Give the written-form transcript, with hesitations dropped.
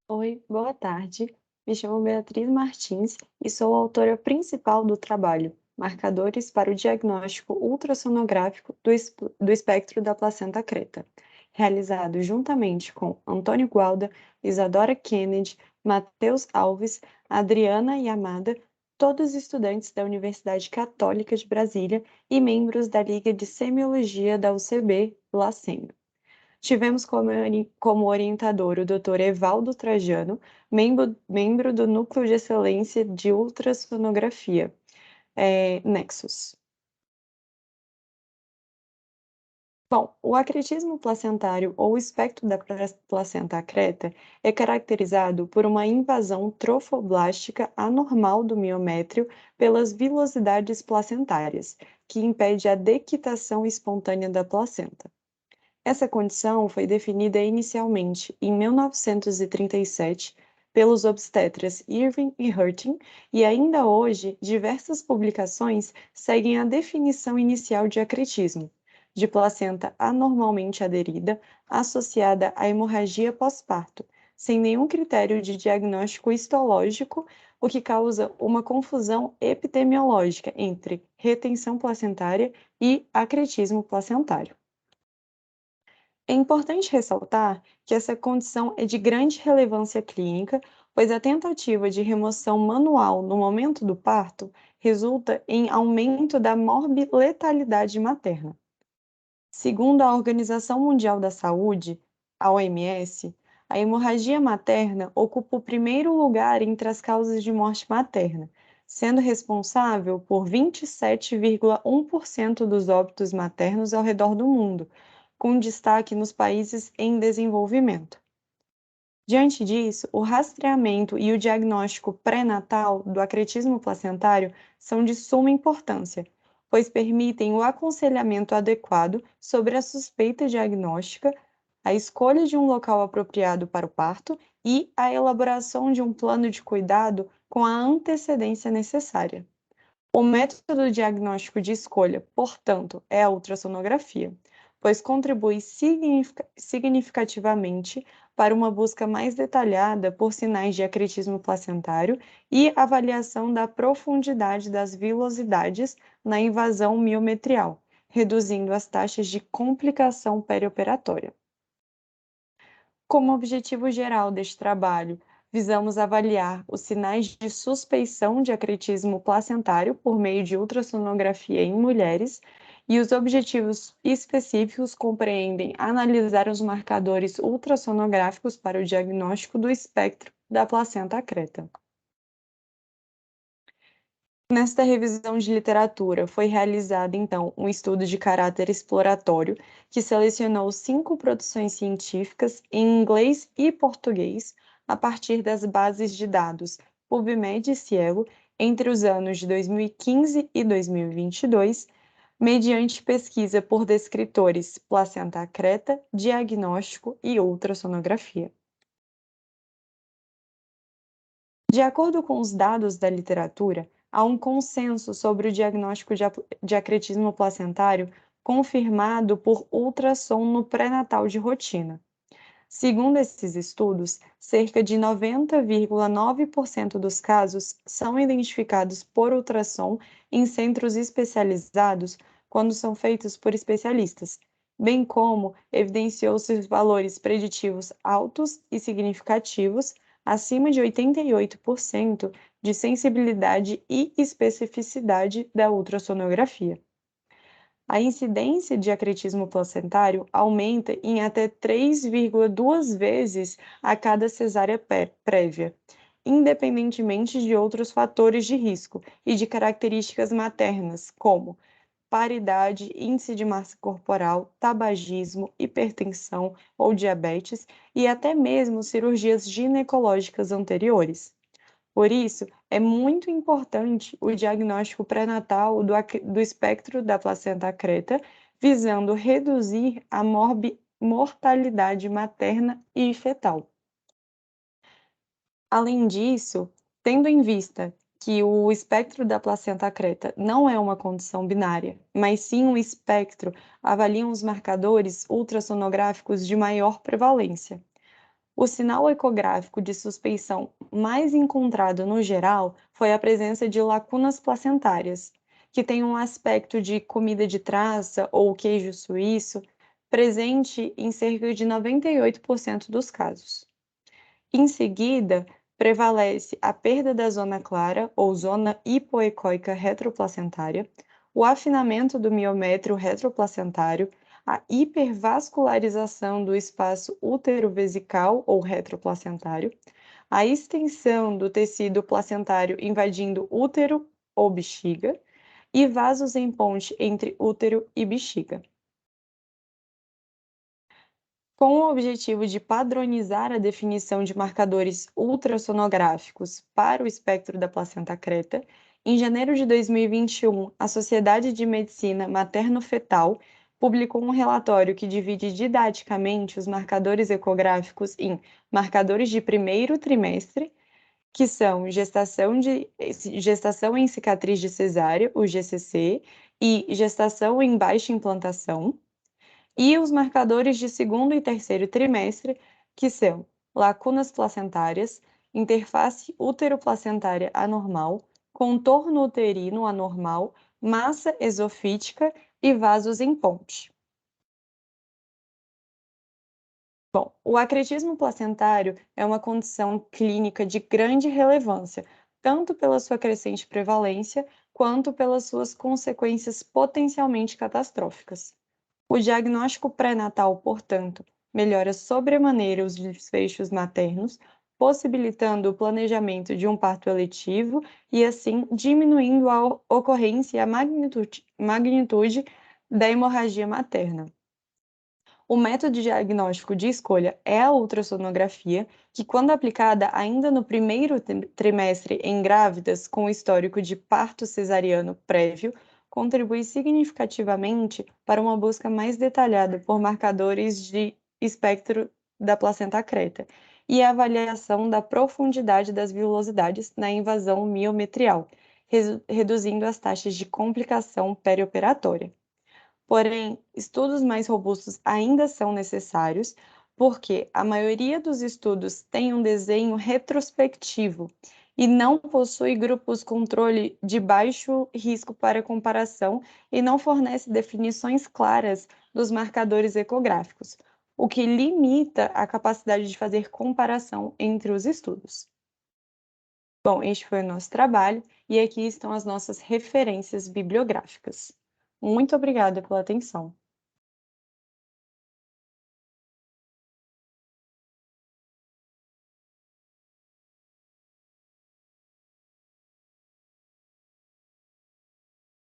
Oi, boa tarde. Me chamo Beatriz Martins e sou a autora principal do trabalho Marcadores para o Diagnóstico Ultrassonográfico do Espectro da Placenta Creta, realizado juntamente com Antônio Gualda, Isadora Kennedy, Matheus Alves, Adriana Yamada, todos estudantes da Universidade Católica de Brasília e membros da Liga de Semiologia da UCB, LACEM. Tivemos como orientador o Dr. Evaldo Trajano, membro do Núcleo de Excelência de Ultrassonografia, Nexus. Bom, o acretismo placentário ou espectro da placenta acreta é caracterizado por uma invasão trofoblástica anormal do miométrio pelas vilosidades placentárias, que impede a dequitação espontânea da placenta. Essa condição foi definida inicialmente em 1937 pelos obstetras Irving e Hurting, e ainda hoje diversas publicações seguem a definição inicial de acretismo, de placenta anormalmente aderida associada à hemorragia pós-parto, sem nenhum critério de diagnóstico histológico, o que causa uma confusão epidemiológica entre retenção placentária e acretismo placentário. É importante ressaltar que essa condição é de grande relevância clínica, pois a tentativa de remoção manual no momento do parto resulta em aumento da morbi-letalidade materna. Segundo a Organização Mundial da Saúde, a OMS, a hemorragia materna ocupa o primeiro lugar entre as causas de morte materna, sendo responsável por 27,1% dos óbitos maternos ao redor do mundo, com destaque nos países em desenvolvimento. Diante disso, o rastreamento e o diagnóstico pré-natal do acretismo placentário são de suma importância, pois permitem o aconselhamento adequado sobre a suspeita diagnóstica, a escolha de um local apropriado para o parto e a elaboração de um plano de cuidado com a antecedência necessária. O método diagnóstico de escolha, portanto, é a ultrassonografia, pois contribui significativamente para uma busca mais detalhada por sinais de acretismo placentário e avaliação da profundidade das vilosidades na invasão miometrial, reduzindo as taxas de complicação perioperatória. Como objetivo geral deste trabalho, visamos avaliar os sinais de suspeição de acretismo placentário por meio de ultrassonografia em mulheres, e os objetivos específicos compreendem analisar os marcadores ultrassonográficos para o diagnóstico do espectro da placenta creta. Nesta revisão de literatura, foi realizado, então, um estudo de caráter exploratório que selecionou 5 produções científicas em inglês e português a partir das bases de dados PubMed e Cielo entre os anos de 2015 e 2022, mediante pesquisa por descritores placenta acreta, diagnóstico e ultrassonografia. De acordo com os dados da literatura, há um consenso sobre o diagnóstico de acretismo placentário confirmado por ultrassom no pré-natal de rotina. Segundo esses estudos, cerca de 90,9% dos casos são identificados por ultrassom em centros especializados quando são feitos por especialistas, bem como evidenciou-se valores preditivos altos e significativos, acima de 88% de sensibilidade e especificidade da ultrassonografia. A incidência de acretismo placentário aumenta em até 3,2 vezes a cada cesárea prévia, independentemente de outros fatores de risco e de características maternas, como paridade, índice de massa corporal, tabagismo, hipertensão ou diabetes, e até mesmo cirurgias ginecológicas anteriores. Por isso, é muito importante o diagnóstico pré-natal do espectro da placenta creta, visando reduzir a mortalidade materna e fetal. Além disso, tendo em vista que o espectro da placenta creta não é uma condição binária, mas sim um espectro, avaliam os marcadores ultrassonográficos de maior prevalência. O sinal ecográfico de suspeição mais encontrado no geral foi a presença de lacunas placentárias, que tem um aspecto de comida de traça ou queijo suíço, presente em cerca de 98% dos casos. Em seguida, prevalece a perda da zona clara ou zona hipoecóica retroplacentária, o afinamento do miométrio retroplacentário, a hipervascularização do espaço útero-vesical ou retroplacentário, a extensão do tecido placentário invadindo útero ou bexiga e vasos em ponte entre útero e bexiga. Com o objetivo de padronizar a definição de marcadores ultrassonográficos para o espectro da placenta creta, em janeiro de 2021, a Sociedade de Medicina Materno-Fetal publicou um relatório que divide didaticamente os marcadores ecográficos em marcadores de primeiro trimestre, que são gestação em cicatriz de cesárea, o GCC, e gestação em baixa implantação, e os marcadores de segundo e terceiro trimestre, que são lacunas placentárias, interface útero-placentária anormal, contorno uterino anormal, massa esofítica e vasos em ponte. Bom, o acretismo placentário é uma condição clínica de grande relevância, tanto pela sua crescente prevalência, quanto pelas suas consequências potencialmente catastróficas. O diagnóstico pré-natal, portanto, melhora sobremaneira os desfechos maternos, possibilitando o planejamento de um parto eletivo e, assim, diminuindo a ocorrência e a magnitude da hemorragia materna. O método diagnóstico de escolha é a ultrassonografia, que, quando aplicada ainda no primeiro trimestre em grávidas com histórico de parto cesariano prévio, contribui significativamente para uma busca mais detalhada por marcadores de espectro da placenta creta e a avaliação da profundidade das vilosidades na invasão miometrial, reduzindo as taxas de complicação perioperatória. Porém, estudos mais robustos ainda são necessários, porque a maioria dos estudos tem um desenho retrospectivo e não possui grupos controle de baixo risco para comparação e não fornece definições claras dos marcadores ecográficos, o que limita a capacidade de fazer comparação entre os estudos. Bom, este foi o nosso trabalho e aqui estão as nossas referências bibliográficas. Muito obrigada pela atenção.